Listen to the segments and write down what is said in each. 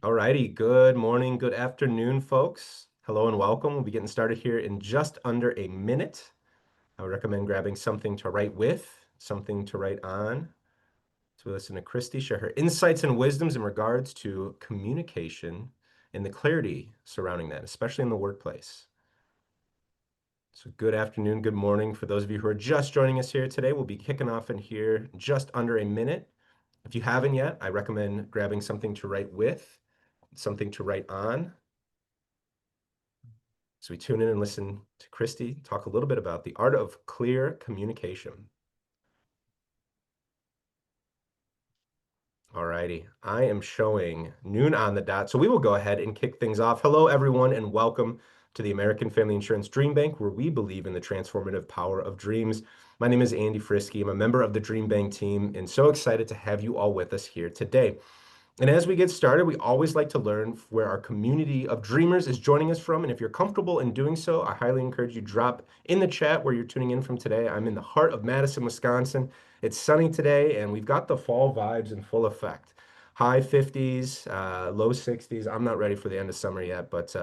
All righty. Good morning, good afternoon, folks. Hello and welcome. We'll be getting started here in just under a minute. I would recommend grabbing something to write with, something to write on. So we listen to Kristi share her insights and wisdoms in regards to communication and the clarity surrounding that, especially in the workplace. So good afternoon, good morning. For those of you who are just joining us here today, we'll be kicking off in here just under a minute. If you haven't yet, I recommend grabbing something to write with, something to write on. So we tune in and listen to Kristi talk a little bit about the art of clear communication. All righty, I am showing noon on the dot, so we will go ahead and kick things off. Hello, everyone, and welcome to the American Family Insurance Dream Bank, where we believe in the transformative power of dreams. My name is Andy Frisky. I'm a member of the Dream Bank team, and so excited to have you all with us here today. And as we get started, we always like to learn where our community of dreamers is joining us from. And if you're comfortable in doing so, I highly encourage you drop in the chat where you're tuning in from today. I'm in the heart of Madison, Wisconsin. It's sunny today, and we've got the fall vibes in full effect. High 50s, low 60s. I'm not ready for the end of summer yet, but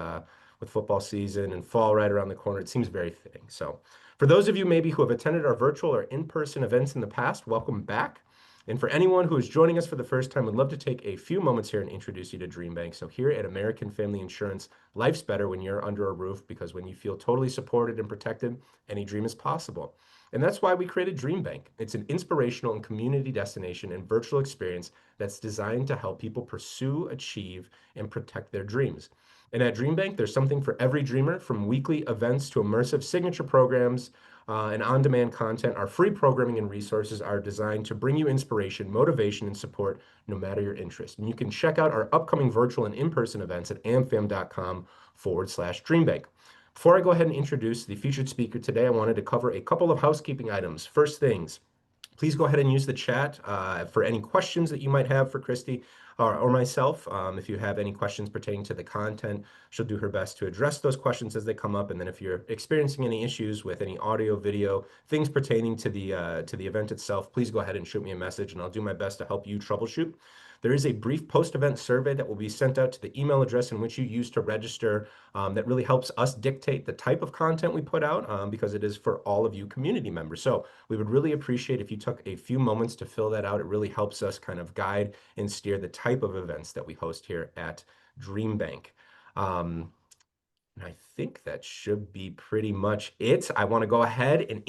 with football season and fall right around the corner, it seems very fitting. So for those of you maybe who have attended our virtual or in-person events in the past, welcome back. And for anyone who is joining us for the first time, we'd love to take a few moments here and introduce you to DreamBank. So here at American Family Insurance, life's better when you're under a roof, because when you feel totally supported and protected, any dream is possible. And that's why we created DreamBank. It's an inspirational and community destination and virtual experience that's designed to help people pursue, achieve, and protect their dreams. And at DreamBank, there's something for every dreamer, from weekly events to immersive signature programs, and on-demand content. Our free programming and resources are designed to bring you inspiration, motivation, and support no matter your interest. And you can check out our upcoming virtual and in-person events at amfam.com/dreambank. Before I go ahead and introduce the featured speaker today, I wanted to cover a couple of housekeeping items. First things, please go ahead and use the chat for any questions that you might have for Kristi or myself. If you have any questions pertaining to the content, she'll do her best to address those questions as they come up. And then if you're experiencing any issues with any audio, video, things pertaining to the event itself, please go ahead and shoot me a message, and I'll do my best to help you troubleshoot. There is a brief post-event survey that will be sent out to the email address in which you used to register, that really helps us dictate the type of content we put out, because it is for all of you community members. So we would really appreciate if you took a few moments to fill that out. It really helps us kind of guide and steer the type of events that we host here at DreamBank. And I think that should be pretty much it. I want to go ahead and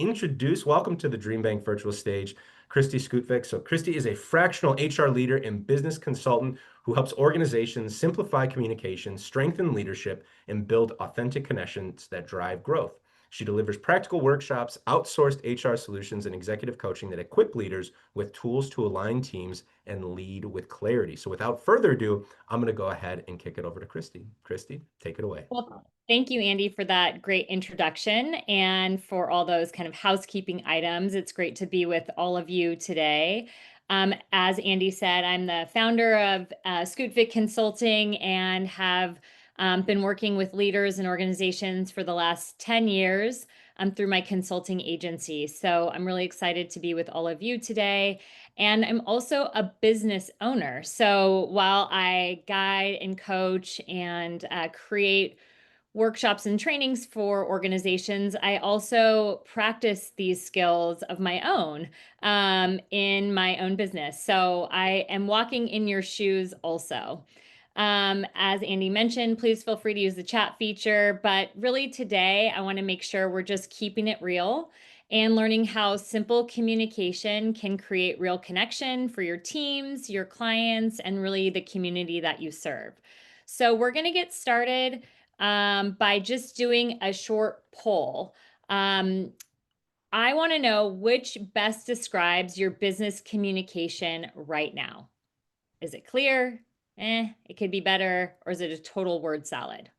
welcome to the DreamBank virtual stage, Kristi Skutvik. So Kristi is a fractional HR leader and business consultant who helps organizations simplify communication, strengthen leadership, and build authentic connections that drive growth. She delivers practical workshops, outsourced HR solutions, and executive coaching that equip leaders with tools to align teams and lead with clarity. So without further ado, I'm going to go ahead and kick it over to Kristi. Kristi, take it away. Well, thank you, Andy, for that great introduction and for all those kind of housekeeping items. It's great to be with all of you today. As Andy said, I'm the founder of Skutvik Consulting and have been working with leaders and organizations for the last 10 years through my consulting agency. So I'm really excited to be with all of you today. And I'm also a business owner. So while I guide and coach and create workshops and trainings for organizations, I also practice these skills of my own in my own business. So I am walking in your shoes also. As Andy mentioned, please feel free to use the chat feature. But really today, I want to make sure we're just keeping it real and learning how simple communication can create real connection for your teams, your clients, and really the community that you serve. So we're going to get started by just doing a short poll. I want to know which best describes your business communication right now. Is it clear? It could be better, or is it a total word salad?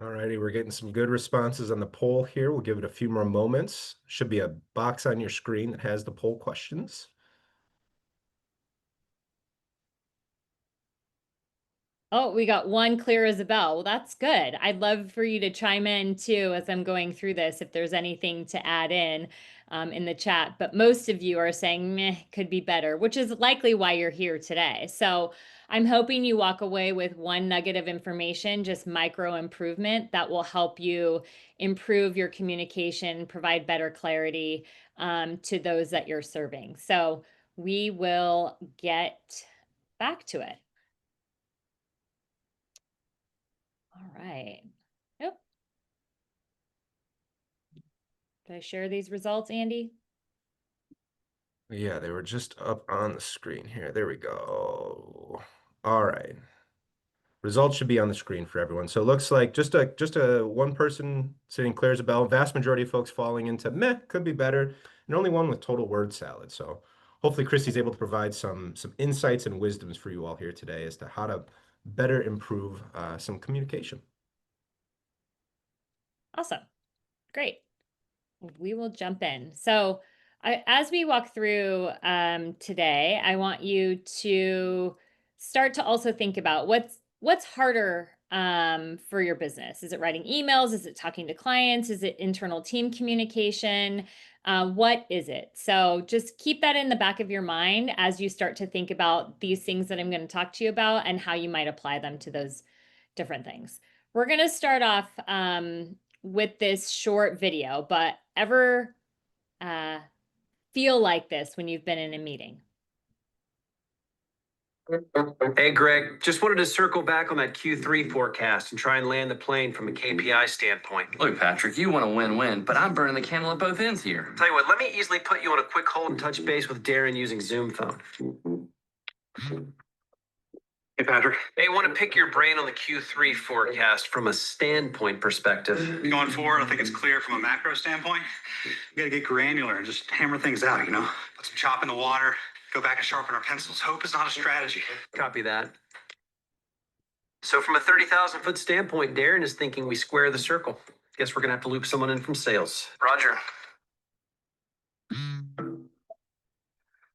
All righty, we're getting some good responses on the poll here. We'll give it a few more moments. Should be a box on your screen that has the poll questions. Oh, we got one clear as a bell. Well, that's good. I'd love for you to chime in too as I'm going through this, if there's anything to add in the chat. But most of you are saying, meh, could be better, which is likely why you're here today. So I'm hoping you walk away with one nugget of information, just micro improvement that will help you improve your communication, provide better clarity to those that you're serving. So we will get back to it. All right. Yep. Did I share these results, Andy? Yeah, they were just up on the screen here. There we go. All right. Results should be on the screen for everyone. So it looks like just a one person sitting clear as a bell. Vast majority of folks falling into meh, could be better, and only one with total word salad. So hopefully Kristi's able to provide some insights and wisdoms for you all here today as to how to better improve some communication. Awesome. Great. We will jump in. So as we walk through today, I want you to start to also think about what's harder for your business. Is it writing emails? Is it talking to clients? Is it internal team communication? What is it? So just keep that in the back of your mind as you start to think about these things that I'm going to talk to you about and how you might apply them to those different things. We're going to start off with this short video, but ever feel like this when you've been in a meeting? Hey, Greg, just wanted to circle back on that Q3 forecast and try and land the plane from a KPI standpoint. Look, Patrick, you want a win-win, but I'm burning the candle at both ends here. Tell you what, let me easily put you on a quick hold and touch base with Darren using Zoom phone. Hey, Patrick. Hey, want to pick your brain on the Q3 forecast from a standpoint perspective. Going forward, I think it's clear from a macro standpoint. We got to get granular and just hammer things out, Put some chop in the water, go back and sharpen our pencils. Hope is not a strategy. Copy that. So from a 30,000 foot standpoint, Darren is thinking we square the circle. Guess we're going to have to loop someone in from sales. Roger.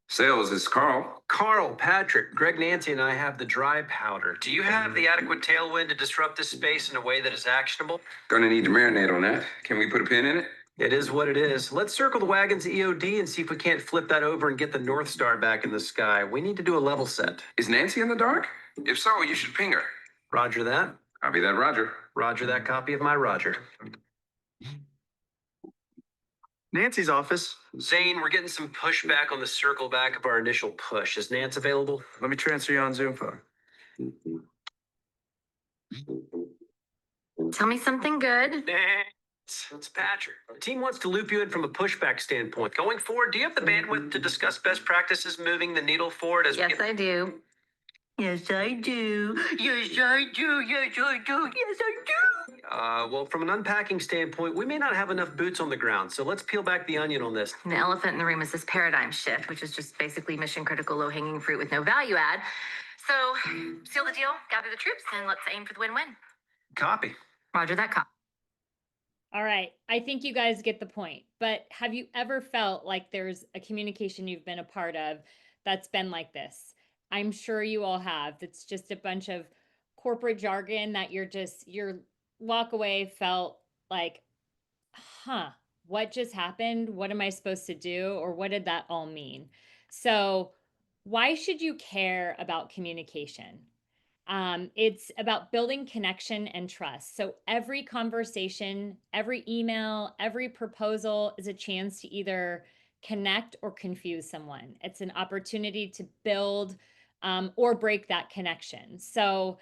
Sales is Carl. Carl, Patrick, Greg, Nancy, and I have the dry powder. Do you have the adequate tailwind to disrupt this space in a way that is actionable? Gonna need to marinate on that. Can we put a pin in it? It is what it is. Let's circle the wagons EOD and see if we can't flip that over and get the North Star back in the sky. We need to do a level set. Is Nancy in the dark? If so, you should ping her. Roger that. Copy that, Roger. Roger that copy of my Roger. Nancy's office. Zane, we're getting some pushback on the circle back of our initial push. Is Nance available? Let me transfer you on Zoom phone. Tell me something good. It's Patrick. The team wants to loop you in from a pushback standpoint. Going forward, do you have the bandwidth to discuss best practices moving the needle forward as Yes, I do. Yes, I do. Yes, I do. Yes, I do. Yes, I do. Well, from an unpacking standpoint, we may not have enough boots on the ground, so let's peel back the onion on this. The elephant in the room is this paradigm shift, which is just basically mission critical, low hanging fruit with no value add. So, seal the deal, gather the troops, and let's aim for the win-win. Copy. Roger that, cop. All right. I think you guys get the point. But have you ever felt like there's a communication you've been a part of that's been like this? I'm sure you all have. It's just a bunch of corporate jargon that your walk away felt like, what just happened? What am I supposed to do? Or what did that all mean? So why should you care about communication? It's about building connection and trust. So every conversation, every email, every proposal is a chance to either connect or confuse someone. It's an opportunity to build or break that connection. So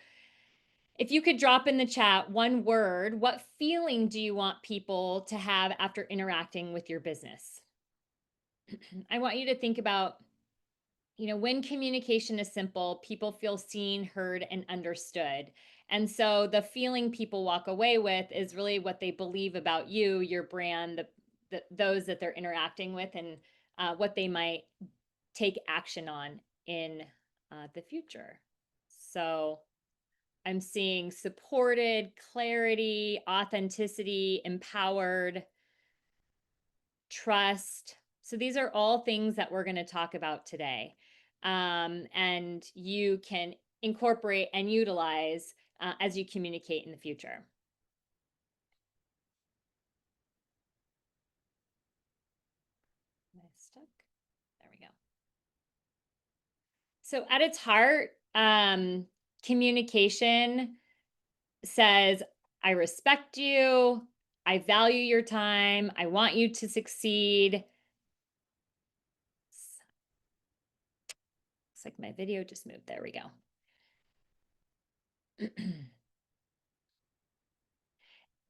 if you could drop in the chat one word, what feeling do you want people to have after interacting with your business? I want you to think about, when communication is simple, people feel seen, heard, and understood. And so the feeling people walk away with is really what they believe about you, your brand, those that they're interacting with, and what they might take action on in the future. So I'm seeing supported, clarity, authenticity, empowered, trust. So these are all things that we're going to talk about today. And you can incorporate and utilize as you communicate in the future. Am I stuck? There we go. So at its heart, communication says, I respect you, I value your time, I want you to succeed. Looks like my video just moved. There we go.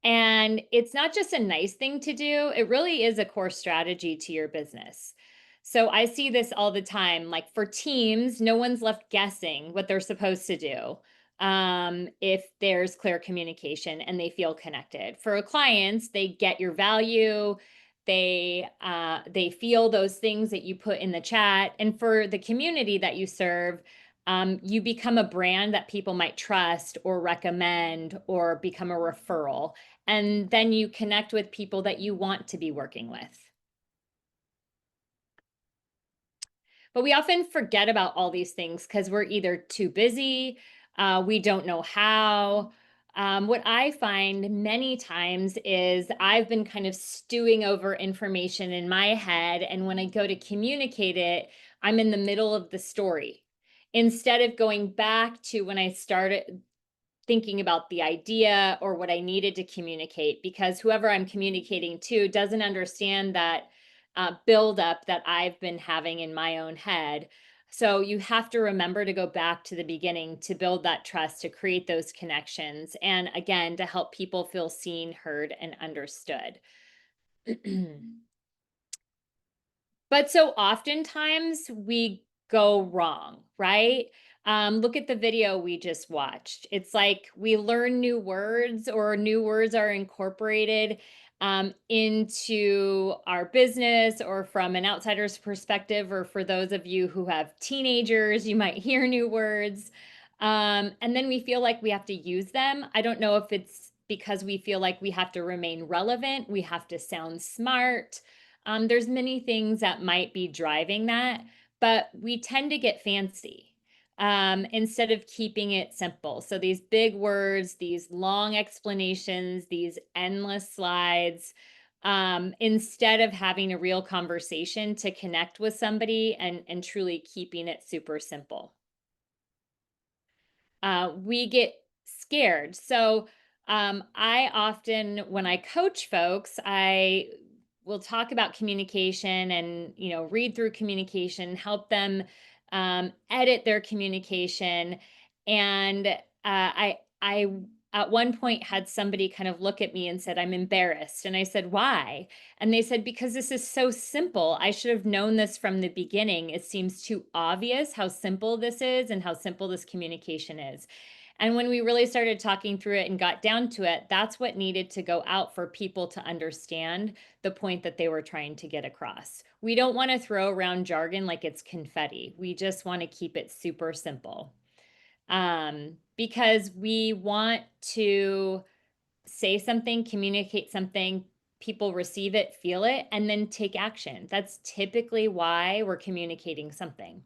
And it's not just a nice thing to do, it really is a core strategy to your business. So I see this all the time. Like for teams, no one's left guessing what they're supposed to do if there's clear communication and they feel connected. For clients, they get your value. They feel those things that you put in the chat. And for the community that you serve, you become a brand that people might trust or recommend or become a referral. And then you connect with people that you want to be working with. But we often forget about all these things because we're either too busy, we don't know how. What I find many times is I've been kind of stewing over information in my head. And when I go to communicate it, I'm in the middle of the story. Instead of going back to when I started thinking about the idea or what I needed to communicate, because whoever I'm communicating to doesn't understand that buildup that I've been having in my own head. So you have to remember to go back to the beginning to build that trust, to create those connections, and again, to help people feel seen, heard, and understood. But so oftentimes we go wrong, right? Look at the video we just watched. It's like we learn new words or new words are incorporated into our business or from an outsider's perspective, or for those of you who have teenagers, you might hear new words. And then we feel like we have to use them. I don't know if it's because we feel like we have to remain relevant, we have to sound smart. There's many things that might be driving that, but we tend to get fancy instead of keeping it simple. So these big words, these long explanations, these endless slides, instead of having a real conversation to connect with somebody and truly keeping it super simple. We get scared. So I often, when I coach folks, I will talk about communication and read through communication, help them edit their communication. And I at one point had somebody kind of look at me and said, I'm embarrassed. And I said, why? And they said, because this is so simple. I should have known this from the beginning. It seems too obvious how simple this is and how simple this communication is. And when we really started talking through it and got down to it, that's what needed to go out for people to understand the point that they were trying to get across. We don't want to throw around jargon like it's confetti. We just want to keep it super simple. Because we want to say something, communicate something, people receive it, feel it, and then take action. That's typically why we're communicating something.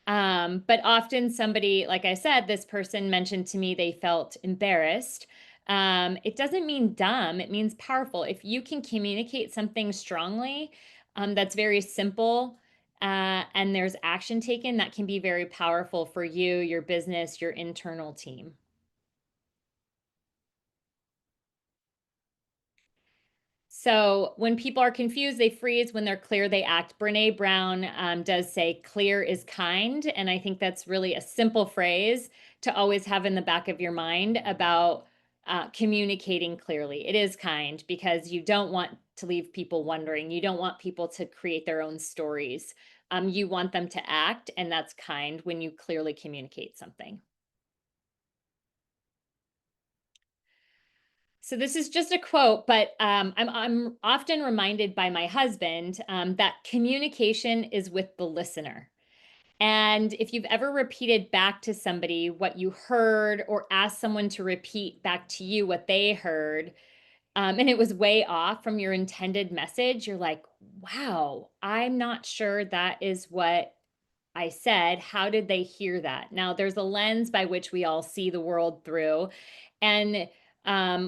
But often somebody, like I said, this person mentioned to me they felt embarrassed. It doesn't mean dumb, it means powerful. If you can communicate something strongly, that's very simple, and there's action taken, that can be very powerful for you, your business, your internal team. So when people are confused, they freeze. When they're clear, they act. Brene Brown does say clear is kind. And I think that's really a simple phrase to always have in the back of your mind about communicating clearly. It is kind because you don't want to leave people wondering. You don't want people to create their own stories. You want them to act, and that's kind when you clearly communicate something. So this is just a quote, but I'm often reminded by my husband that communication is with the listener. And if you've ever repeated back to somebody what you heard or asked someone to repeat back to you what they heard, and it was way off from your intended message, you're like, wow, I'm not sure that is what I said, how did they hear that? Now, there's a lens by which we all see the world through. And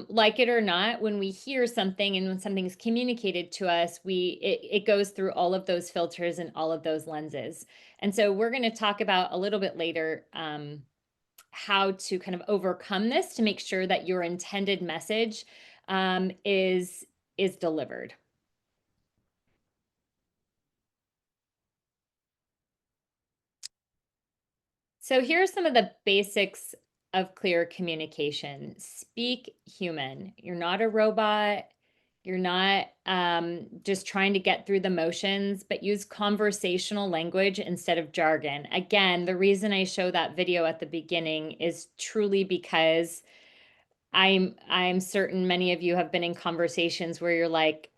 like it or not, when we hear something and when something's communicated to us, it goes through all of those filters and all of those lenses. And so we're going to talk about a little bit later how to kind of overcome this to make sure that your intended message is delivered. So here are some of the basics of clear communication. Speak human. You're not a robot. You're not just trying to get through the motions, but use conversational language instead of jargon. Again, the reason I show that video at the beginning is truly because I'm certain many of you have been in conversations where you're like,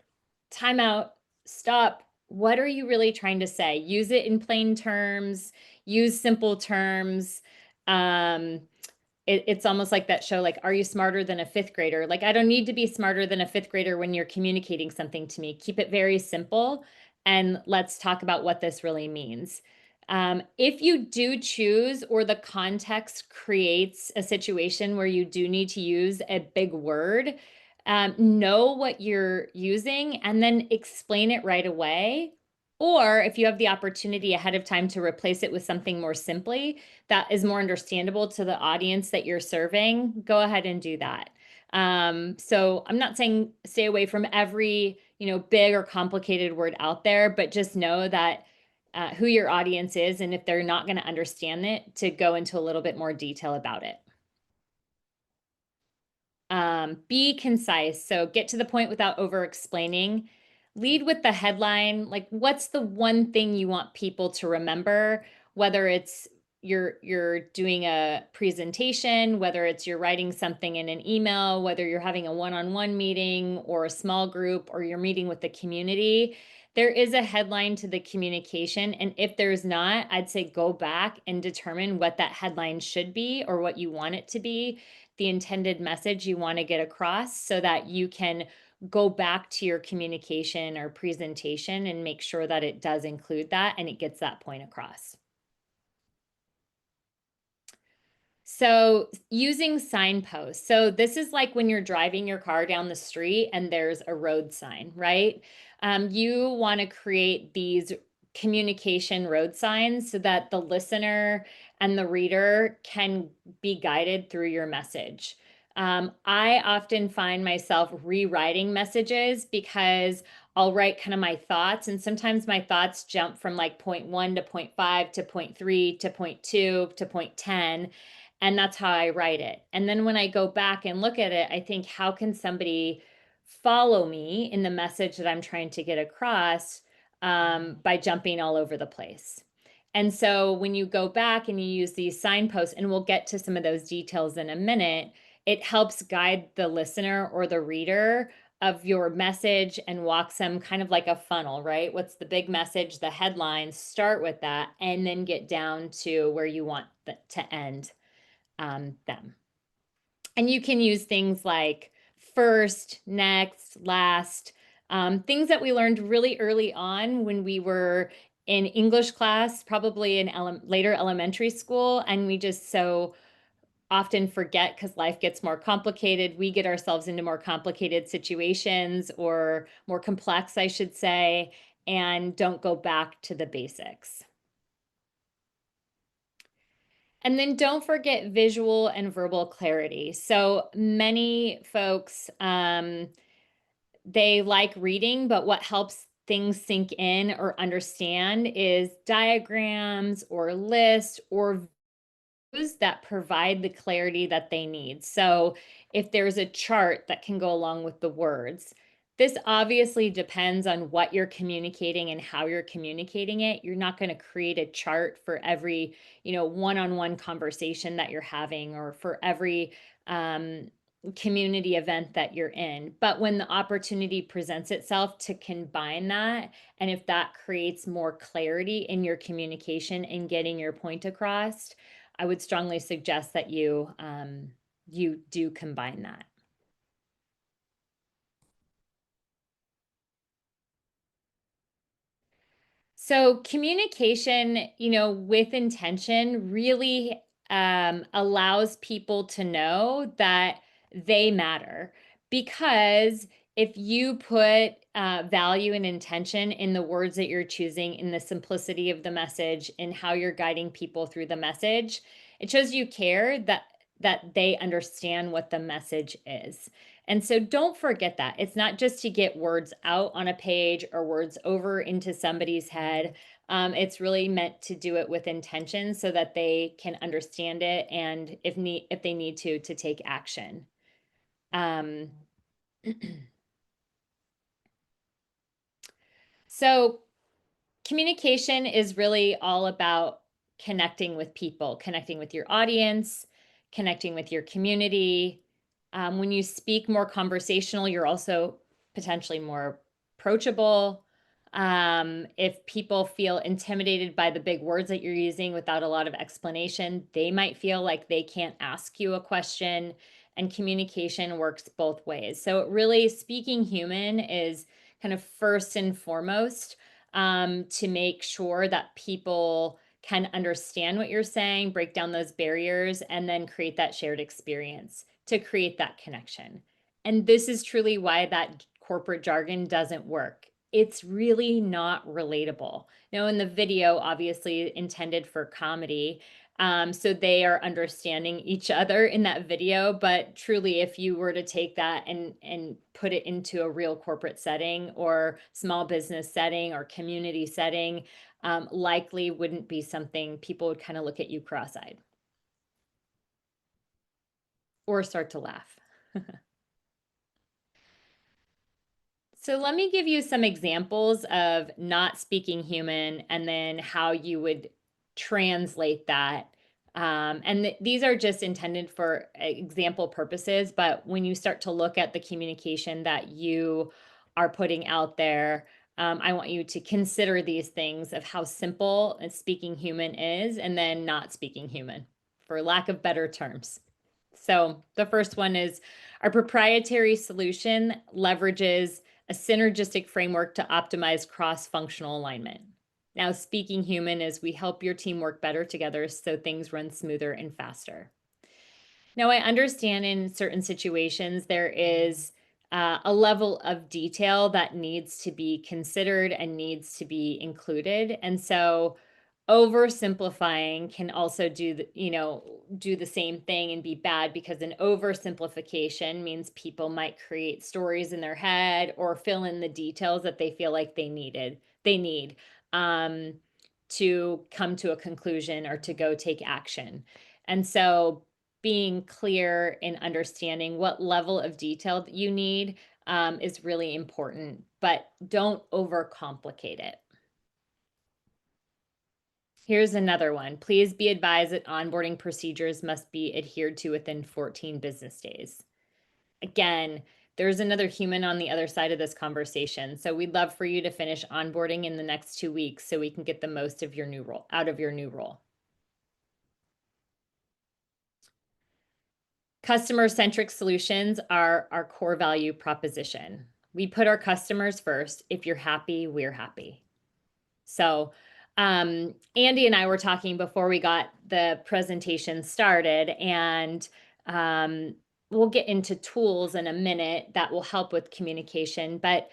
time out, stop. What are you really trying to say? Use it in plain terms, use simple terms. It's almost like that show, like, are you smarter than a fifth grader? Like, I don't need to be smarter than a fifth grader when you're communicating something to me. Keep it very simple, and let's talk about what this really means. If you do choose, or the context creates a situation where you do need to use a big word, know what you're using and then explain it right away. Or if you have the opportunity ahead of time to replace it with something more simply that is more understandable to the audience that you're serving, go ahead and do that. So I'm not saying stay away from every, big or complicated word out there, but just know that who your audience is, and if they're not going to understand it, to go into a little bit more detail about it. Be concise. So get to the point without over explaining. Lead with the headline. Like, what's the one thing you want people to remember? Whether it's you're doing a presentation, whether it's you're writing something in an email, whether you're having a one-on-one meeting or a small group, or you're meeting with the community, there is a headline to the communication. And if there's not, I'd say go back and determine what that headline should be or what you want it to be, the intended message you want to get across, so that you can go back to your communication or presentation and make sure that it does include that and it gets that point across. So using signposts. So this is like when you're driving your car down the street and there's a road sign, right? You want to create these communication road signs so that the listener and the reader can be guided through your message. I often find myself rewriting messages because I'll write kind of my thoughts, and sometimes my thoughts jump from like point 1 to point 5 to point 3 to point 2 to point 10. And that's how I write it. And then when I go back and look at it, I think, how can somebody follow me in the message that I'm trying to get across by jumping all over the place? And so when you go back and you use these signposts, and we'll get to some of those details in a minute, it helps guide the listener or the reader of your message and walks them kind of like a funnel, right? What's the big message, the headlines, start with that, and then get down to where you want to end them. And you can use things like first, next, last, things that we learned really early on when we were in English class, probably in later elementary school, and we just so often forget because life gets more complicated. We get ourselves into more complicated situations, or more complex, I should say, and don't go back to the basics. And then don't forget visual and verbal clarity. So many folks, they like reading, but what helps things sink in or understand is diagrams or lists or that provide the clarity that they need. So if there's a chart that can go along with the words, this obviously depends on what you're communicating and how you're communicating it. You're not going to create a chart for every, one-on-one conversation that you're having, or for every community event that you're in. But when the opportunity presents itself to combine that, and if that creates more clarity in your communication and getting your point across, I would strongly suggest that you do combine that. So communication, with intention really allows people to know that they matter. Because if you put value and intention in the words that you're choosing, in the simplicity of the message, in how you're guiding people through the message, it shows you care, that they understand what the message is. And so don't forget that. It's not just to get words out on a page or words over into somebody's head. It's really meant to do it with intention so that they can understand it, and if they need to take action. Um, so communication is really all about connecting with people, connecting with your audience, connecting with your community. When you speak more conversational, you're also potentially more approachable. If people feel intimidated by the big words that you're using without a lot of explanation, they might feel like they can't ask you a question. And communication works both ways. So it really, speaking human is kind of first and foremost, to make sure that people can understand what you're saying, break down those barriers, and then create that shared experience to create that connection. And this is truly why that corporate jargon doesn't work. It's really not relatable. Now, in the video, obviously intended for comedy, so they are understanding each other in that video. But truly, if you were to take that and put it into a real corporate setting or small business setting or community setting, likely wouldn't be something people would kind of look at you cross-eyed or start to laugh. So let me give you some examples of not speaking human and then how you would translate that. And these are just intended for example purposes, but when you start to look at the communication that you are putting out there, I want you to consider these things of how simple speaking human is and then not speaking human, for lack of better terms. So the first one is, our proprietary solution leverages a synergistic framework to optimize cross-functional alignment. Now, speaking human is, we help your team work better together so things run smoother and faster. Now, I understand in certain situations there is a level of detail that needs to be considered and needs to be included. And so oversimplifying can also do the same thing and be bad, because an oversimplification means people might create stories in their head or fill in the details that they feel like they need to come to a conclusion or to go take action. And so being clear in understanding what level of detail that you need is really important, but don't overcomplicate it. Here's another one. Please be advised that onboarding procedures must be adhered to within 14 business days. Again, there's another human on the other side of this conversation. So we'd love for you to finish onboarding in the next 2 weeks so we can get the most of your new role out of your new role. Customer-centric solutions are our core value proposition. We put our customers first. If you're happy, we're happy. So Andy and I were talking before we got the presentation started, and we'll get into tools in a minute that will help with communication. But,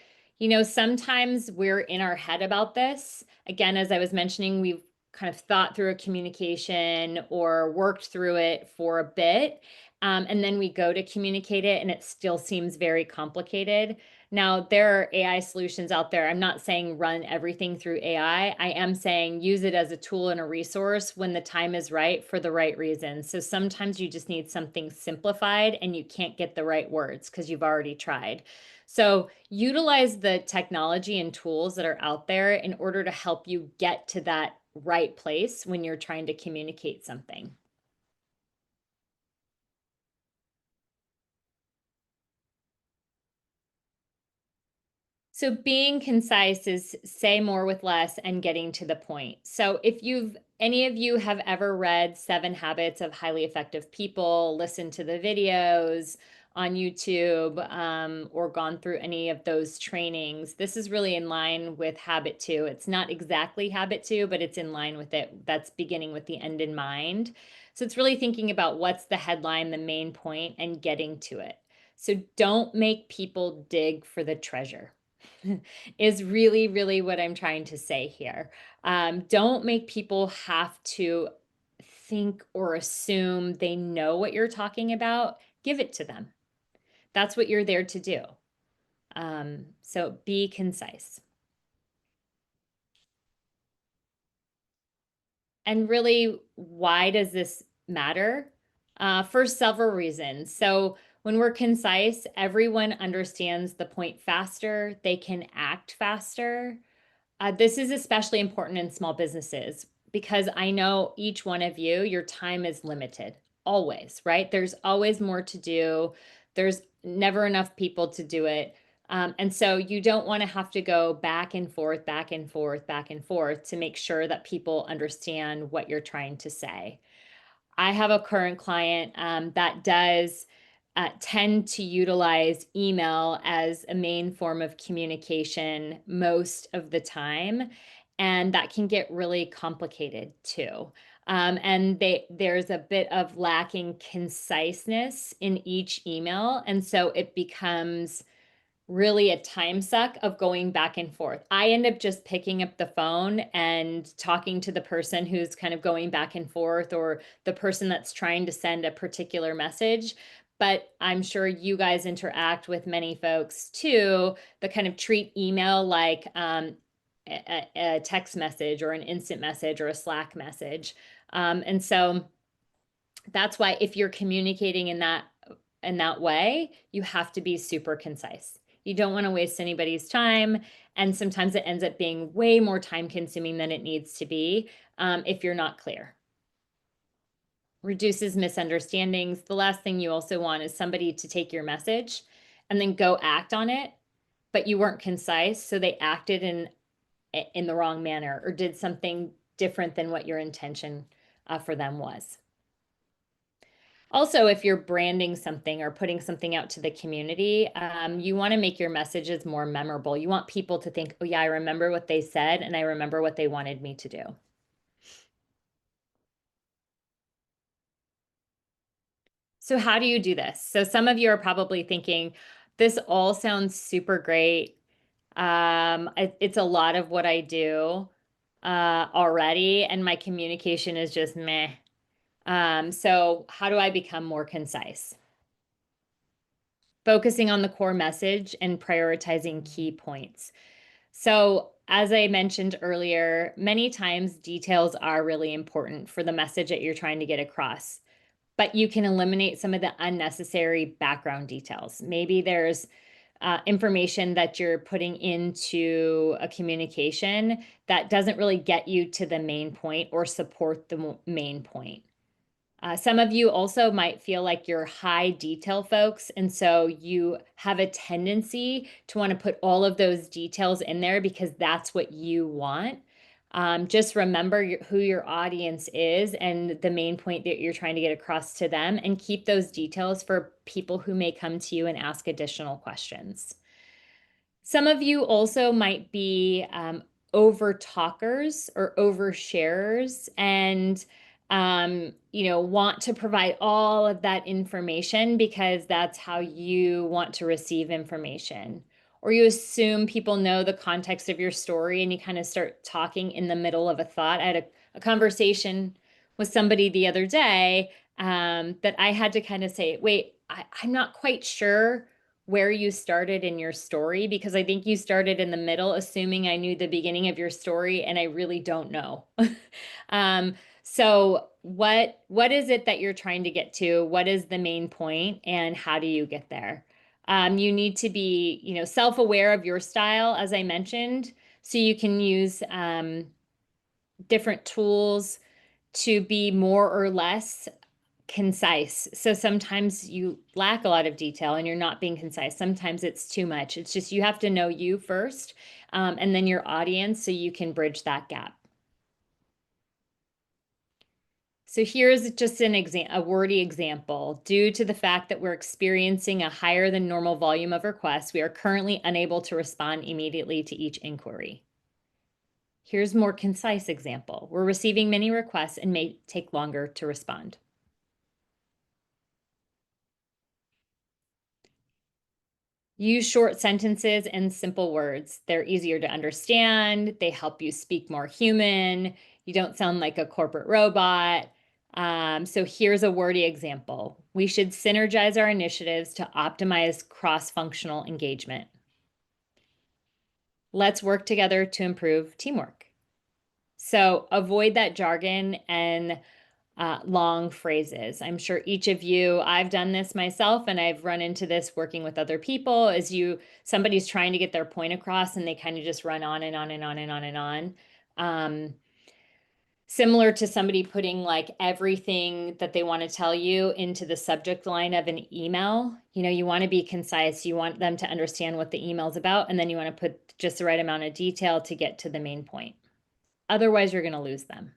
sometimes we're in our head about this. Again, as I was mentioning, we've kind of thought through a communication or worked through it for a bit. And then we go to communicate it and it still seems very complicated. Now, there are AI solutions out there. I'm not saying run everything through AI. I am saying use it as a tool and a resource when the time is right for the right reasons. So sometimes you just need something simplified and you can't get the right words because you've already tried. So utilize the technology and tools that are out there in order to help you get to that right place when you're trying to communicate something. So being concise is say more with less and getting to the point. So if any of you have ever read 7 Habits of Highly Effective People, listened to the videos, on YouTube or gone through any of those trainings, this is really in line with Habit 2. It's not exactly Habit 2, but it's in line with it. That's beginning with the end in mind. So it's really thinking about what's the headline, the main point, and getting to it. So don't make people dig for the treasure is really, really what I'm trying to say here. Don't make people have to think or assume they know what you're talking about. Give it to them. That's what you're there to do. So be concise. And really, why does this matter? For several reasons. So when we're concise, everyone understands the point faster. They can act faster. This is especially important in small businesses because I know each one of you, your time is limited, always, right? There's always more to do. There's never enough people to do it. And so you don't want to have to go back and forth, back and forth, back and forth to make sure that people understand what you're trying to say. I have a current client that does tend to utilize email as a main form of communication most of the time. And that can get really complicated too. And there's a bit of lacking conciseness in each email. And so it becomes really a time suck of going back and forth. I end up just picking up the phone and talking to the person who's kind of going back and forth or the person that's trying to send a particular message. But I'm sure you guys interact with many folks too that kind of treat email like a text message or an instant message or a Slack message. And so that's why if you're communicating in that way, you have to be super concise. You don't want to waste anybody's time. And sometimes it ends up being way more time consuming than it needs to be if you're not clear. Reduces misunderstandings. The last thing you also want is somebody to take your message and then go act on it, but you weren't concise. So they acted in the wrong manner or did something different than what your intention for them was. Also, if you're branding something or putting something out to the community, you want to make your messages more memorable. You want people to think, oh yeah, I remember what they said and I remember what they wanted me to do. So how do you do this? So some of you are probably thinking, this all sounds super great. It's a lot of what I do already, and my communication is just meh. So how do I become more concise? Focusing on the core message and prioritizing key points. So as I mentioned earlier, many times details are really important for the message that you're trying to get across, but you can eliminate some of the unnecessary background details. Maybe there's information that you're putting into a communication that doesn't really get you to the main point or support the main point. Some of you also might feel like you're high detail folks, and so you have a tendency to want to put all of those details in there because that's what you want. Just remember who your audience is and the main point that you're trying to get across to them, and keep those details for people who may come to you and ask additional questions. Some of you also might be over talkers or oversharers and want to provide all of that information because that's how you want to receive information. Or you assume people know the context of your story and you kind of start talking in the middle of a thought. I had a conversation with somebody the other day that I had to kind of say, wait, I'm not quite sure where you started in your story because I think you started in the middle, assuming I knew the beginning of your story, and I really don't know. So what is it that you're trying to get to? What is the main point, and how do you get there? You need to be, self-aware of your style, as I mentioned, so you can use different tools to be more or less concise. So sometimes you lack a lot of detail and you're not being concise. Sometimes it's too much. It's just you have to know you first and then your audience so you can bridge that gap. So here's just a wordy example. Due to the fact that we're experiencing a higher than normal volume of requests, we are currently unable to respond immediately to each inquiry. Here's more concise example. We're receiving many requests and may take longer to respond. Use short sentences and simple words. They're easier to understand. They help you speak more human. You don't sound like a corporate robot. So here's a wordy example. We should synergize our initiatives to optimize cross-functional engagement. Let's work together to improve teamwork. So avoid that jargon and long phrases. I'm sure each of you, I've done this myself and I've run into this working with other people, is somebody's trying to get their point across and they kind of just run on and on and on and on and on. Similar to somebody putting like everything that they want to tell you into the subject line of an email. You want to be concise. You want them to understand what the email's about, and then you want to put just the right amount of detail to get to the main point. Otherwise, you're going to lose them.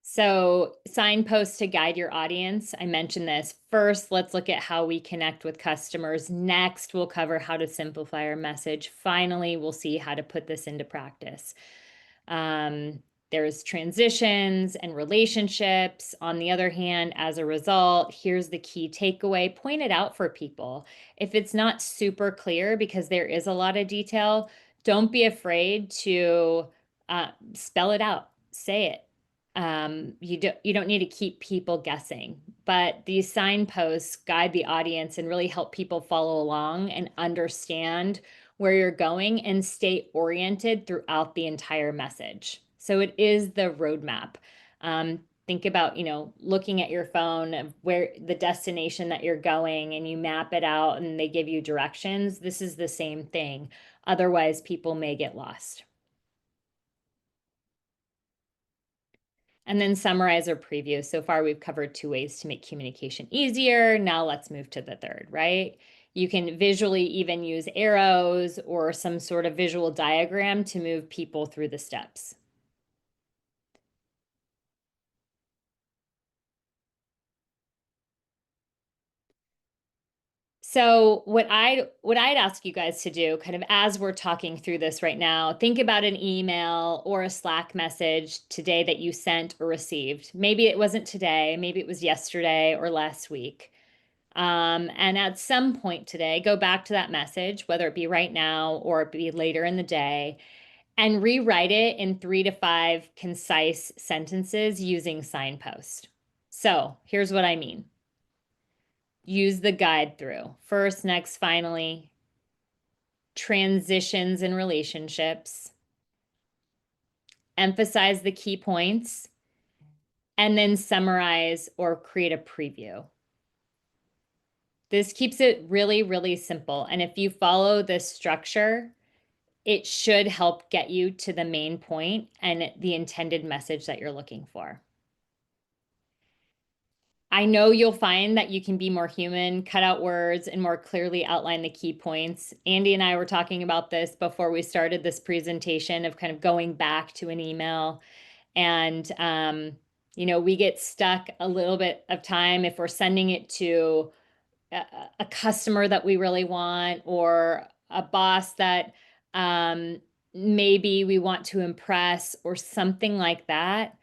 So signposts to guide your audience. I mentioned this. First, let's look at how we connect with customers. Next, we'll cover how to simplify our message. Finally, we'll see how to put this into practice. There's transitions and relationships. On the other hand, as a result, here's the key takeaway. Point it out for people. If it's not super clear, because there is a lot of detail, don't be afraid to spell it out. Say it. You don't need to keep people guessing, but these signposts guide the audience and really help people follow along and understand where you're going and stay oriented throughout the entire message. So it is the roadmap. Think about, looking at your phone of where the destination that you're going, and you map it out and they give you directions. This is the same thing. Otherwise, people may get lost. And then summarize or preview. So far, we've covered 2 ways to make communication easier. Now let's move to the third, right? You can visually even use arrows or some sort of visual diagram to move people through the steps. So what I'd ask you guys to do, kind of as we're talking through this right now, think about an email or a Slack message today that you sent or received. Maybe it wasn't today, maybe it was yesterday or last week. And at some point today, go back to that message, whether it be right now or it be later in the day, and rewrite it in 3 to 5 concise sentences using signpost. So here's what I mean. Use the guide through. First, next, finally. Transitions and relationships. Emphasize the key points. And then summarize or create a preview. This keeps it really, really simple. And if you follow this structure, it should help get you to the main point and the intended message that you're looking for. I know you'll find that you can be more human, cut out words, and more clearly outline the key points. Andy and I were talking about this before we started this presentation of kind of going back to an email. And, we get stuck a little bit of time if we're sending it to a customer that we really want, or a boss that maybe we want to impress, or something like that.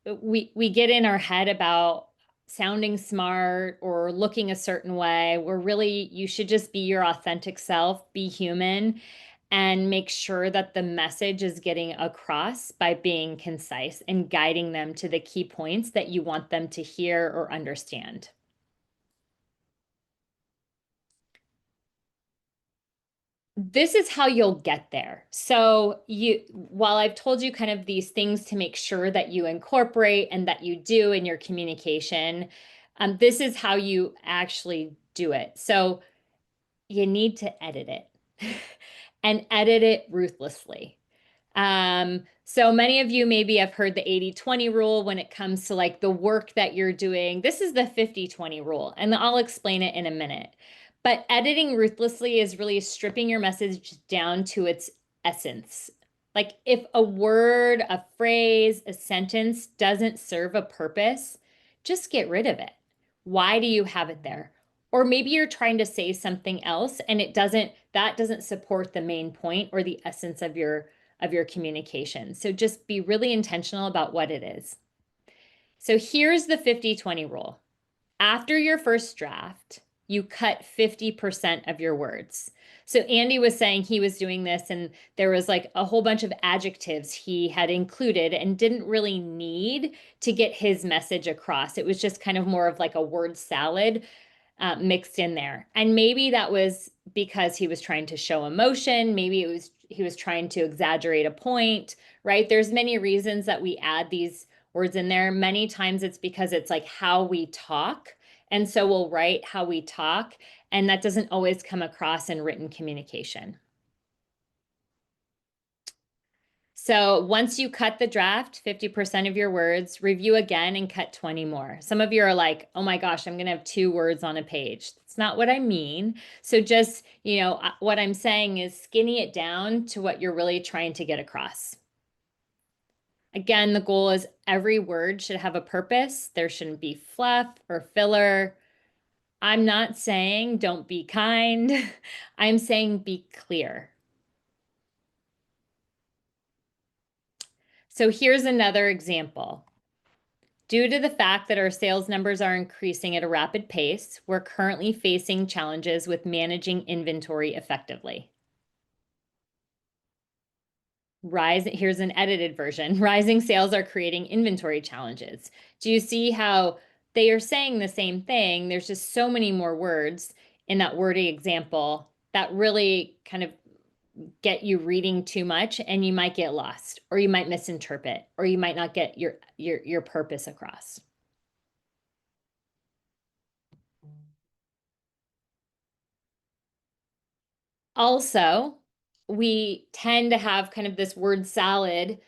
We get in our head about sounding smart or looking a certain way. You should just be your authentic self, be human, and make sure that the message is getting across by being concise and guiding them to the key points that you want them to hear or understand. This is how you'll get there. So while I've told you kind of these things to make sure that you incorporate and that you do in your communication, this is how you actually do it. So you need to edit it and edit it ruthlessly. So many of you maybe have heard the 80-20 rule when it comes to like the work that you're doing. This is the 50-20 rule, and I'll explain it in a minute. But editing ruthlessly is really stripping your message down to its essence. Like if a word, a phrase, a sentence doesn't serve a purpose, just get rid of it. Why do you have it there? Or maybe you're trying to say something else and that doesn't support the main point or the essence of your communication. So just be really intentional about what it is. So here's the 50-20 rule. After your first draft, you cut 50% of your words. So Andy was saying he was doing this and there was like a whole bunch of adjectives he had included and didn't really need to get his message across. It was just kind of more of like a word salad mixed in there. And maybe that was because he was trying to show emotion. Maybe he was trying to exaggerate a point, right? There's many reasons that we add these words in there. Many times it's because it's like how we talk. And so we'll write how we talk, and that doesn't always come across in written communication. So once you cut the draft, 50% of your words, review again and cut 20 more. Some of you are like, oh my gosh, I'm going to have 2 words on a page. That's not what I mean. So just, what I'm saying is skinny it down to what you're really trying to get across. Again, the goal is every word should have a purpose. There shouldn't be fluff or filler. I'm not saying don't be kind. I'm saying be clear. So here's another example. Due to the fact that our sales numbers are increasing at a rapid pace, we're currently facing challenges with managing inventory effectively. Here's an edited version. Rising sales are creating inventory challenges. Do you see how they are saying the same thing? There's just so many more words in that wordy example that really kind of get you reading too much, and you might get lost, or you might misinterpret, or you might not get your purpose across. Also, we tend to have kind of this word salad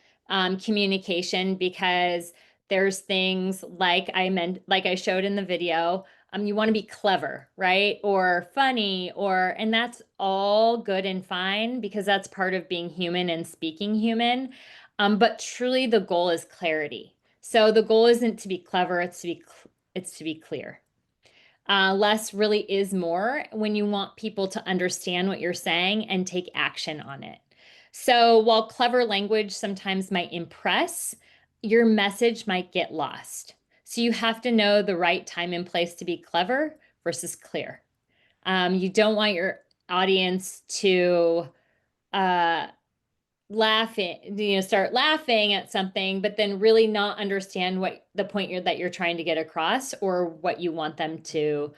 communication because there's things like I showed in the video. You want to be clever, right? Or funny, and that's all good and fine because that's part of being human and speaking human. But truly the goal is clarity. So the goal isn't to be clever, it's to be clear. Less really is more when you want people to understand what you're saying and take action on it. So while clever language sometimes might impress, your message might get lost. So you have to know the right time and place to be clever versus clear. You don't want your audience to start laughing at something, but then really not understand what the point that you're trying to get across or what you want them to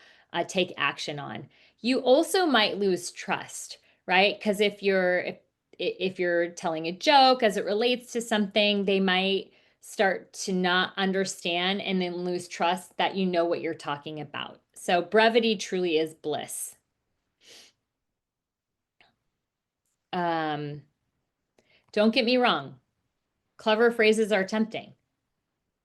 take action on. You also might lose trust, right? Because if you're telling a joke as it relates to something, they might start to not understand and then lose trust that you know what you're talking about. So brevity truly is bliss. Don't get me wrong. Clever phrases are tempting.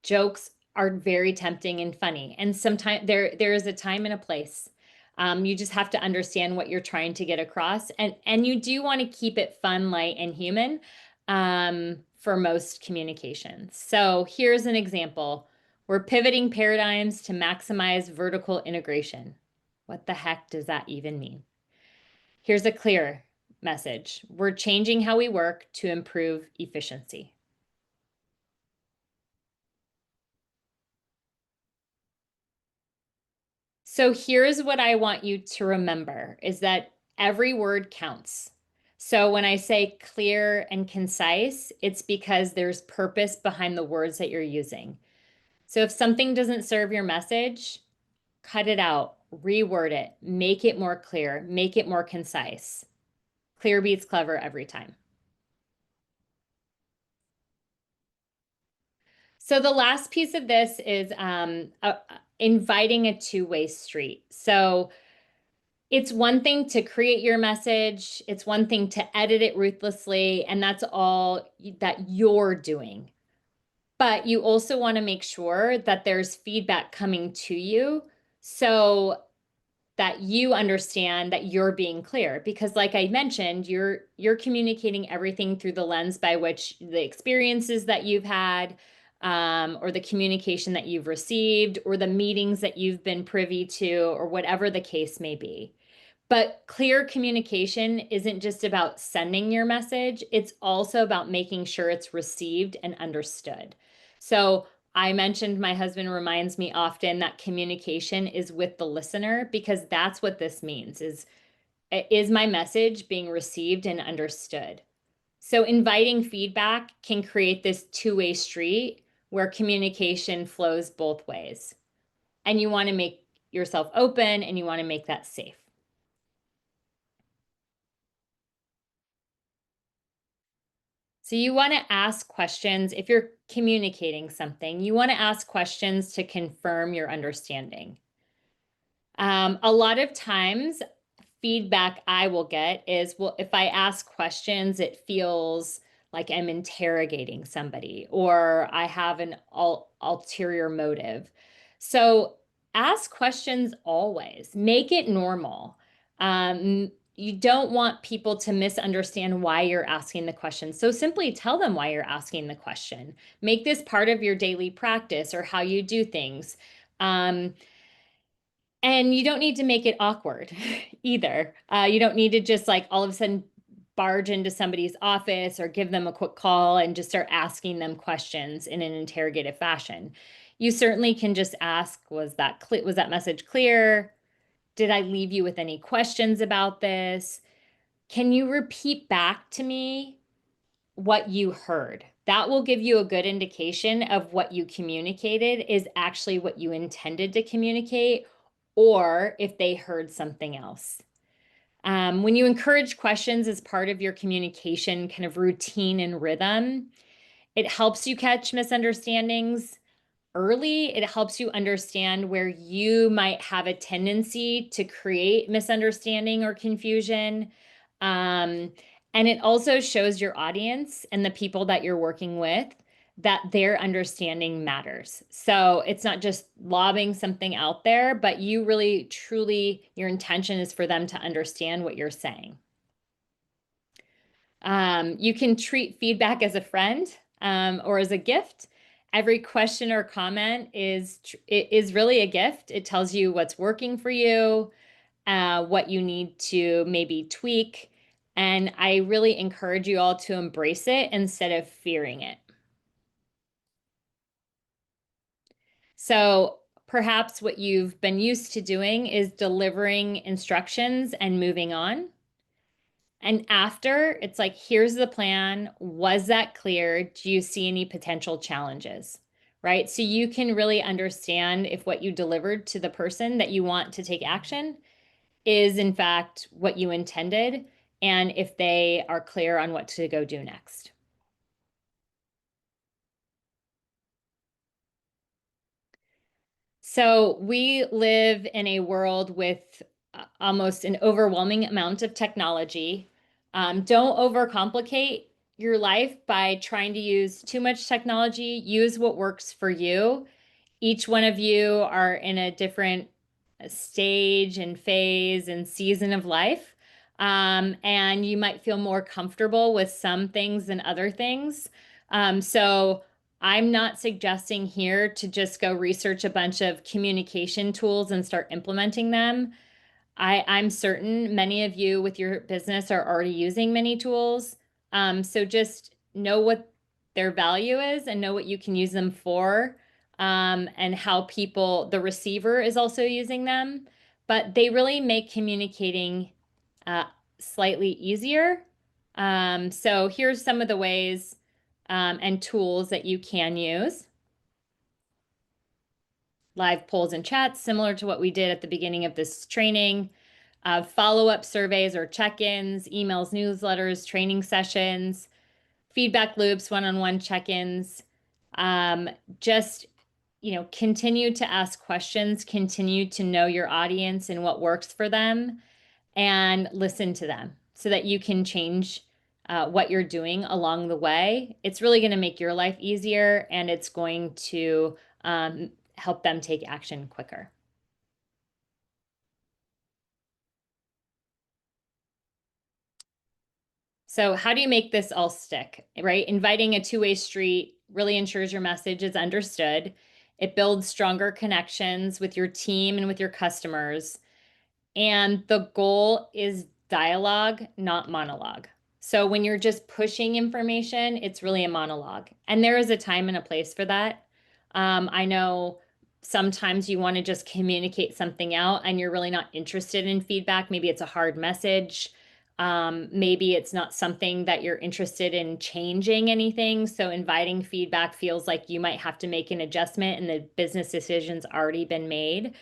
Jokes are very tempting and funny. And sometimes there is a time and a place. You just have to understand what you're trying to get across. And you do want to keep it fun, light, and human for most communications. So here's an example. We're pivoting paradigms to maximize vertical integration. What the heck does that even mean? Here's a clear message. We're changing how we work to improve efficiency. So here's what I want you to remember is that every word counts. So when I say clear and concise, it's because there's purpose behind the words that you're using. So if something doesn't serve your message, cut it out, reword it, make it more clear, make it more concise. Clear beats clever every time. So the last piece of this is inviting a two-way street. So it's one thing to create your message. It's one thing to edit it ruthlessly, and that's all that you're doing. But you also want to make sure that there's feedback coming to you so that you understand that you're being clear, because like I mentioned, you're communicating everything through the lens by which the experiences that you've had, or the communication that you've received, or the meetings that you've been privy to, or whatever the case may be. But clear communication isn't just about sending your message, it's also about making sure it's received and understood. So I mentioned my husband reminds me often that communication is with the listener, because that's what this means is my message being received and understood? So inviting feedback can create this two-way street where communication flows both ways. And you want to make yourself open and you want to make that safe. So you want to ask questions if you're communicating something. You want to ask questions to confirm your understanding. A lot of times, feedback I will get is, well, if I ask questions, it feels like I'm interrogating somebody, or I have an ulterior motive. So ask questions always. Make it normal. You don't want people to misunderstand why you're asking the question. So simply tell them why you're asking the question. Make this part of your daily practice or how you do things. And you don't need to make it awkward either. You don't need to just like all of a sudden barge into somebody's office or give them a quick call and just start asking them questions in an interrogative fashion. You certainly can just ask, was that message clear? Did I leave you with any questions about this? Can you repeat back to me what you heard? That will give you a good indication of what you communicated is actually what you intended to communicate, or if they heard something else. When you encourage questions as part of your communication kind of routine and rhythm, it helps you catch misunderstandings early. It helps you understand where you might have a tendency to create misunderstanding or confusion. And it also shows your audience and the people that you're working with that their understanding matters. So it's not just lobbing something out there, but you really, truly, your intention is for them to understand what you're saying. You can treat feedback as a friend, or as a gift. Every question or comment is really a gift. It tells you what's working for you, what you need to maybe tweak. And I really encourage you all to embrace it instead of fearing it. So perhaps what you've been used to doing is delivering instructions and moving on. And after, it's like, here's the plan. Was that clear? Do you see any potential challenges? Right? So you can really understand if what you delivered to the person that you want to take action is in fact what you intended, and if they are clear on what to go do next. So we live in a world with almost an overwhelming amount of technology. Don't overcomplicate your life by trying to use too much technology. Use what works for you. Each one of you are in a different stage and phase and season of life. And you might feel more comfortable with some things than other things. So I'm not suggesting here to just go research a bunch of communication tools and start implementing them. I'm certain many of you with your business are already using many tools. So just know what their value is and know what you can use them for, and how the receiver is also using them. But they really make communicating slightly easier. So here's some of the ways and tools that you can use. Live polls and chats, similar to what we did at the beginning of this training. Follow-up surveys or check-ins, emails, newsletters, training sessions, feedback loops, one-on-one check-ins. Just, continue to ask questions, continue to know your audience and what works for them, and listen to them so that you can change what you're doing along the way. It's really going to make your life easier, and it's going to help them take action quicker. So how do you make this all stick, right? Inviting a two-way street really ensures your message is understood. It builds stronger connections with your team and with your customers. And the goal is dialogue, not monologue. So when you're just pushing information, it's really a monologue. And there is a time and a place for that. I know sometimes you want to just communicate something out and you're really not interested in feedback. Maybe it's a hard message. Maybe it's not something that you're interested in changing anything. So inviting feedback feels like you might have to make an adjustment and the business decision's already been made.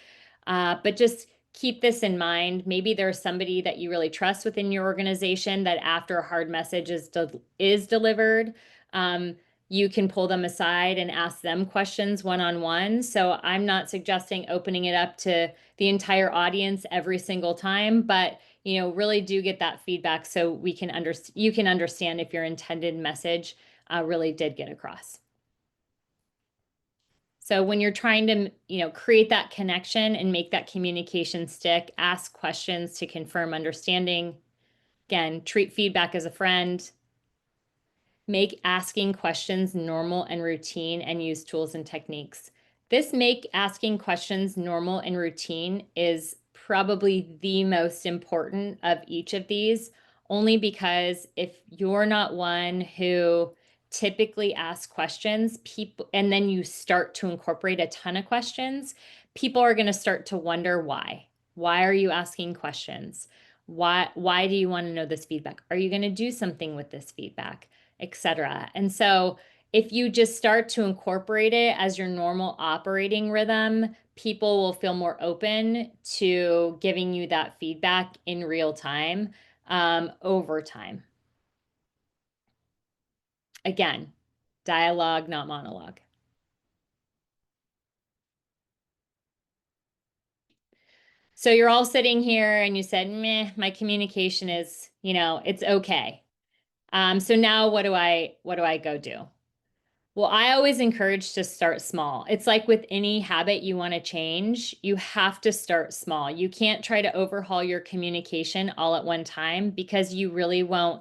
But just keep this in mind. Maybe there's somebody that you really trust within your organization that after a hard message is delivered, you can pull them aside and ask them questions one-on-one. So I'm not suggesting opening it up to the entire audience every single time, but really do get that feedback so you can understand if your intended message really did get across. So when you're trying to, create that connection and make that communication stick, ask questions to confirm understanding. Again, treat feedback as a friend. Make asking questions normal and routine and use tools and techniques. This make asking questions normal and routine is probably the most important of each of these, only because if you're not one who typically asks questions, and then you start to incorporate a ton of questions, people are going to start to wonder why. Why are you asking questions? Why do you want to know this feedback? Are you going to do something with this feedback? Etc. And so if you just start to incorporate it as your normal operating rhythm, people will feel more open to giving you that feedback in real time over time. Again, dialogue, not monologue. So you're all sitting here and you said, meh, my communication is, it's okay. So now what do I go do? Well, I always encourage to start small. It's like with any habit you want to change, you have to start small. You can't try to overhaul your communication all at one time because you really won't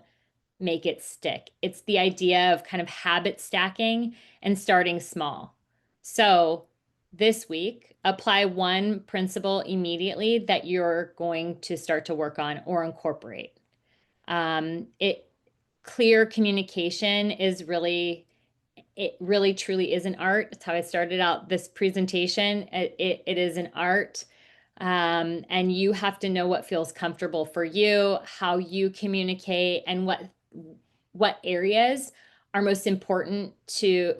make it stick. It's the idea of kind of habit stacking and starting small. So this week, apply one principle immediately that you're going to start to work on or incorporate. Clear communication is it really truly is an art. That's how I started out this presentation. It is an art. And you have to know what feels comfortable for you, how you communicate, and what areas are most important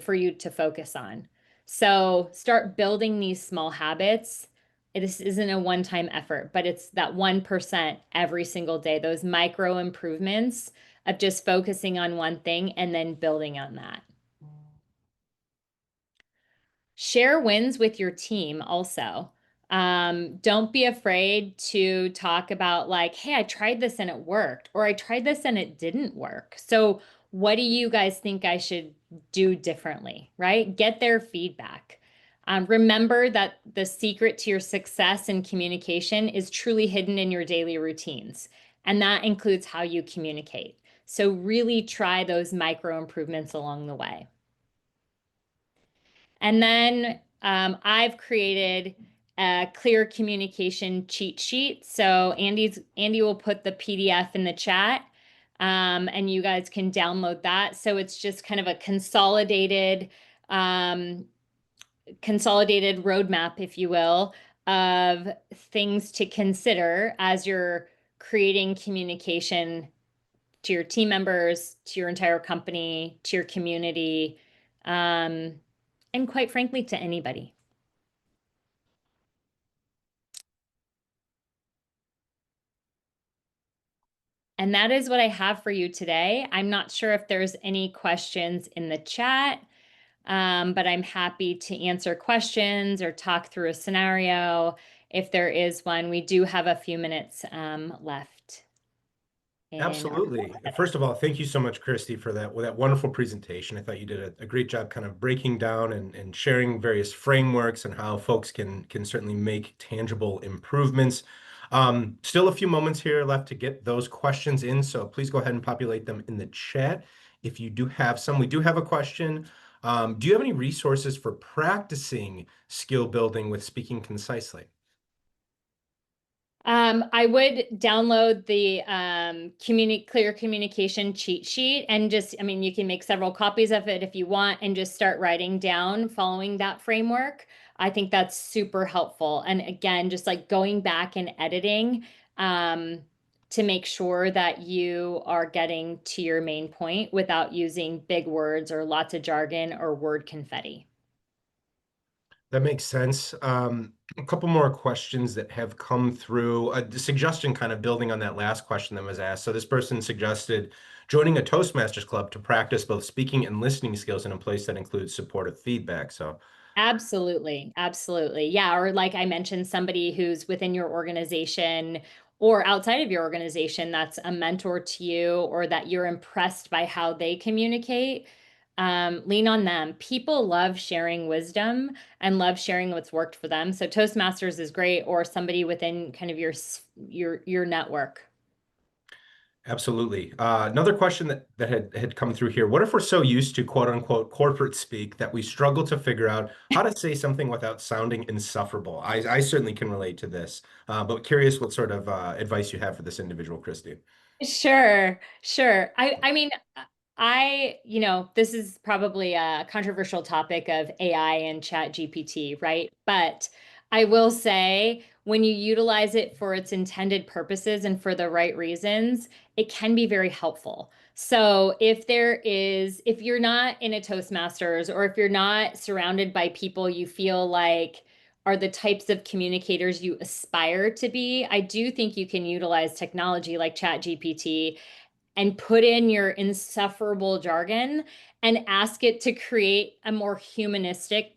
for you to focus on. So start building these small habits. This isn't a one-time effort, but it's that 1% every single day, those micro improvements of just focusing on one thing and then building on that. Share wins with your team also. Don't be afraid to talk about like, hey, I tried this and it worked, or I tried this and it didn't work. So what do you guys think I should do differently, right? Get their feedback. Remember that the secret to your success in communication is truly hidden in your daily routines, and that includes how you communicate. So really try those micro improvements along the way. And then I've created a clear communication cheat sheet. So Andy will put the PDF in the chat, and you guys can download that. So it's just kind of a consolidated roadmap, if you will, of things to consider as you're creating communication to your team members, to your entire company, to your community, and quite frankly, to anybody. And that is what I have for you today. I'm not sure if there's any questions in the chat, but I'm happy to answer questions or talk through a scenario if there is one. We do have a few minutes left. Absolutely. First of all, thank you so much, Kristi, for that wonderful presentation. I thought you did a great job kind of breaking down and sharing various frameworks and how folks can certainly make tangible improvements. Still a few moments here left to get those questions in, so please go ahead and populate them in the chat. If you do have some, we do have a question. Do you have any resources for practicing skill building with speaking concisely? I would download the clear communication cheat sheet and just, I mean, you can make several copies of it if you want and just start writing down following that framework. I think that's super helpful. And again, just like going back and editing to make sure that you are getting to your main point without using big words or lots of jargon or word confetti. That makes sense. A couple more questions that have come through. A suggestion kind of building on that last question that was asked. So this person suggested joining a Toastmasters club to practice both speaking and listening skills in a place that includes supportive feedback. So Absolutely. Absolutely. Yeah. Or like I mentioned, somebody who's within your organization or outside of your organization that's a mentor to you or that you're impressed by how they communicate. Lean on them. People love sharing wisdom and love sharing what's worked for them. So Toastmasters is great, or somebody within kind of your network. absolutely. Another question that had come through here. What if we're so used to quote unquote corporate speak that we struggle to figure out how to say something without sounding insufferable? I certainly can relate to this, but curious what sort of advice you have for this individual, Kristi. Sure, sure. I mean, this is probably a controversial topic of AI and Chat GPT, right? But I will say when you utilize it for its intended purposes and for the right reasons, it can be very helpful. So if you're not in a Toastmasters or if you're not surrounded by people you feel like are the types of communicators you aspire to be, I do think you can utilize technology like ChatGPT and put in your insufferable jargon and ask it to create a more humanistic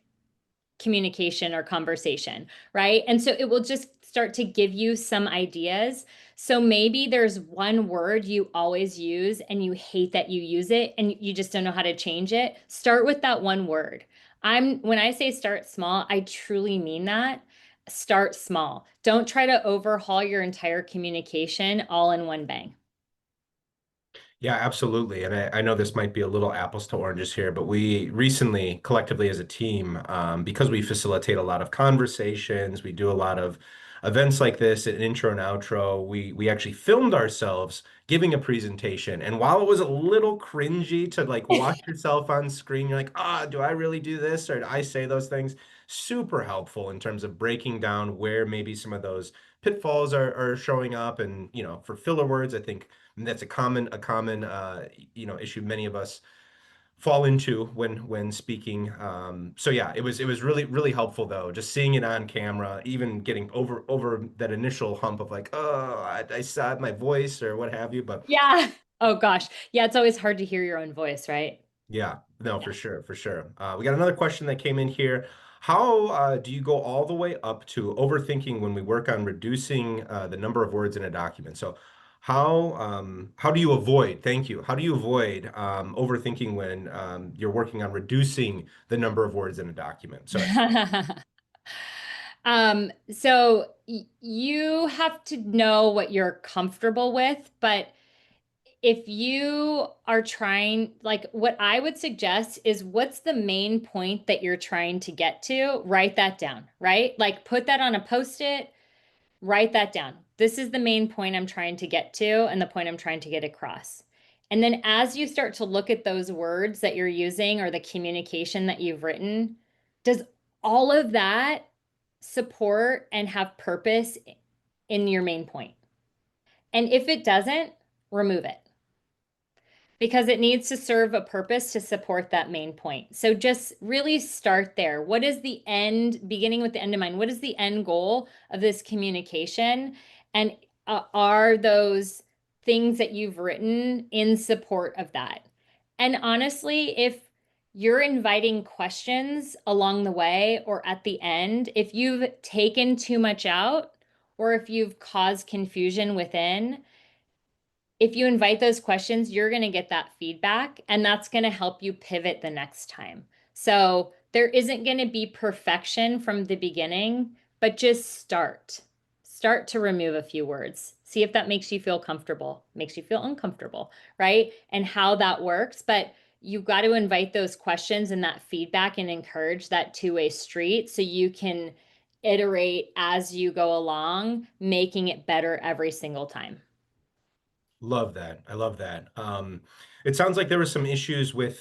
communication or conversation, right? And so it will just start to give you some ideas. So maybe there's one word you always use and you hate that you use it and you just don't know how to change it. Start with that one word. When I say start small, I truly mean that. Start small. Don't try to overhaul your entire communication all in one bang. Yeah, absolutely. And I know this might be a little apples to oranges here, but we recently, collectively as a team, because we facilitate a lot of conversations, we do a lot of events like this, an intro and outro, we actually filmed ourselves giving a presentation. And while it was a little cringy to like watch yourself on screen, you're like, do I really do this? Or do I say those things? Super helpful in terms of breaking down where maybe some of those pitfalls are showing up. And, for filler words, I think and that's a common issue many of us fall into when speaking. So yeah, it was really helpful though, just seeing it on camera, even getting over that initial hump of like, oh, I saw my voice or what have you. But Yeah. Oh gosh. Yeah, it's always hard to hear your own voice, right? yeah, no, Yeah. for sure, for sure. We got another question that came in here. How do you go all the way up to overthinking when we work on reducing the number of words in a document? So how do you avoid, thank you, how do you avoid overthinking when you're working on reducing the number of words in a document? So You have to know what you're comfortable with, but if you are trying, like what I would suggest is what's the main point that you're trying to get to? Write that down, right? Like put that on a post-it, write that down. This is the main point I'm trying to get to and the point I'm trying to get across. And then as you start to look at those words that you're using or the communication that you've written, does all of that support and have purpose in your main point? And if it doesn't, remove it because it needs to serve a purpose to support that main point. So just really start there. What is the end, beginning with the end in mind? What is the end goal of this communication? And are those things that you've written in support of that? And honestly, if you're inviting questions along the way or at the end, if you've taken too much out or if you've caused confusion within, if you invite those questions, you're going to get that feedback and that's going to help you pivot the next time. So there isn't going to be perfection from the beginning, but just start. start to remove a few words. See if that makes you feel comfortable, makes you feel uncomfortable, right? And how that works. But you've got to invite those questions and that feedback and encourage that two-way street so you can iterate as you go along, making it better every single time. Love that. I love that. It sounds like there were some issues with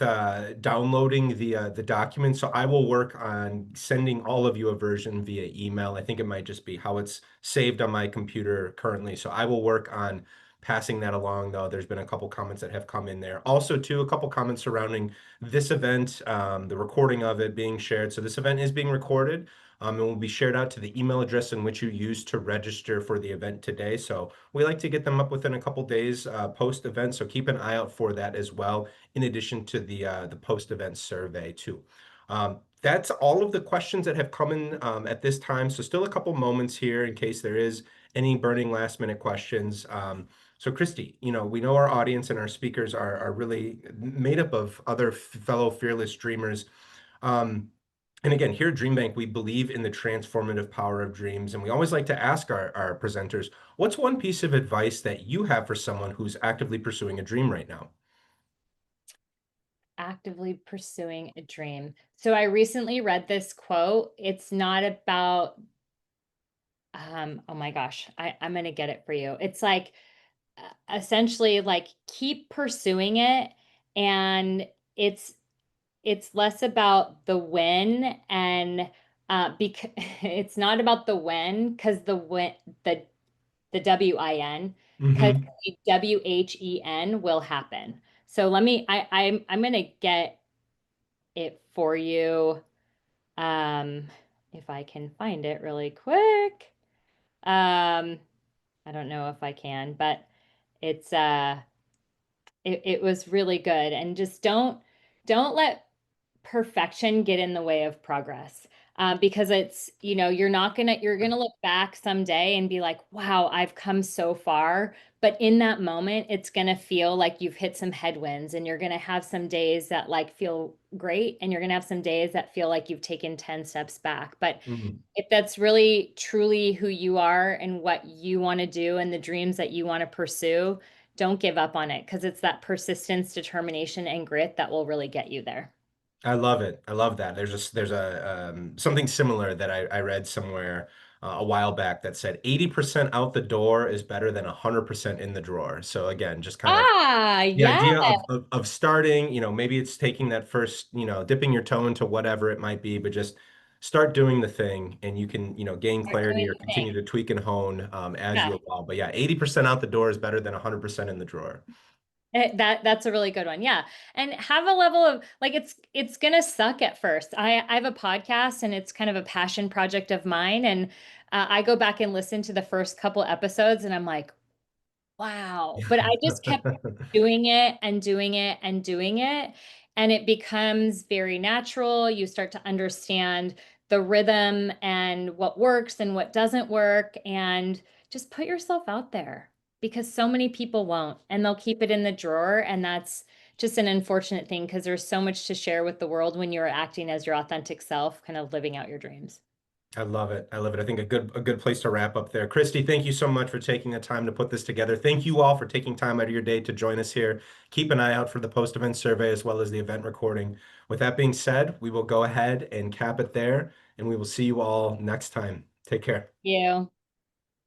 downloading the document, so I will work on sending all of you a version via email. I think it might just be how it's saved on my computer currently. So I will work on passing that along, though. There's been a couple comments that have come in there. Also, too, a couple comments surrounding this event, the recording of it being shared. So this event is being recorded. And will be shared out to the email address in which you used to register for the event today. So we like to get them up within a couple days post event. So keep an eye out for that as well, in addition to the post event survey too. That's all of the questions that have come in at this time. So still a couple moments here in case there is any burning last minute questions. So Kristi, we know our audience and our speakers are really made up of other fellow fearless dreamers. And again, here at DreamBank, we believe in the transformative power of dreams. And we always like to ask our presenters, what's one piece of advice that you have for someone who's actively pursuing a dream right now? Actively pursuing a dream. So I recently read this quote. It's not about, oh my gosh, I'm going to get it for you. It's like, essentially like keep pursuing it, and it's less about the win, and because it's not about the win, because the WIN, because Mm-hmm. the WHEN will happen. So I'm gonna get it for you. Um, if I can find it really quick. I don't know if I can, but it's it was really good. And just don't let perfection get in the way of progress. Because it's, you're gonna look back someday and be like, wow, I've come so far. But in that moment, it's gonna feel like you've hit some headwinds, and you're gonna have some days that like feel great, and you're gonna have some days that feel like you've taken 10 steps back. But Mm-hmm. if that's really truly who you are and what you want to do and the dreams that you want to pursue, don't give up on it, because it's that persistence, determination, and grit that will really get you there. I love it. I love that. There's something similar that I read somewhere a while back that said 80% out the door is better than 100% in the drawer. So again, just kind of Ah, the yeah. idea of starting, maybe it's taking that first, dipping your toe into whatever it might be, but just start doing the thing, and you can, gain Start clarity doing or the thing. continue to tweak and hone as Yeah. you evolve. But yeah, 80% out the door is better than 100% in the drawer. That's a really good one. Yeah. And have a level of like, it's gonna suck at first. I have a podcast, and it's kind of a passion project of mine. And I go back and listen to the first couple episodes, and I'm like, wow. But I just kept doing it and doing it and doing it. And it becomes very natural. You start to understand the rhythm and what works and what doesn't work. And just put yourself out there, because so many people won't, and they'll keep it in the drawer. And that's just an unfortunate thing, because there's so much to share with the world when you're acting as your authentic self, kind of living out your dreams. I love it. I love it. I think a good place to wrap up there. Kristi, thank you so much for taking the time to put this together. Thank you all for taking time out of your day to join us here. Keep an eye out for the post-event survey as well as the event recording. With that being said, we will go ahead and cap it there, and we will see you all next time. Take care. You.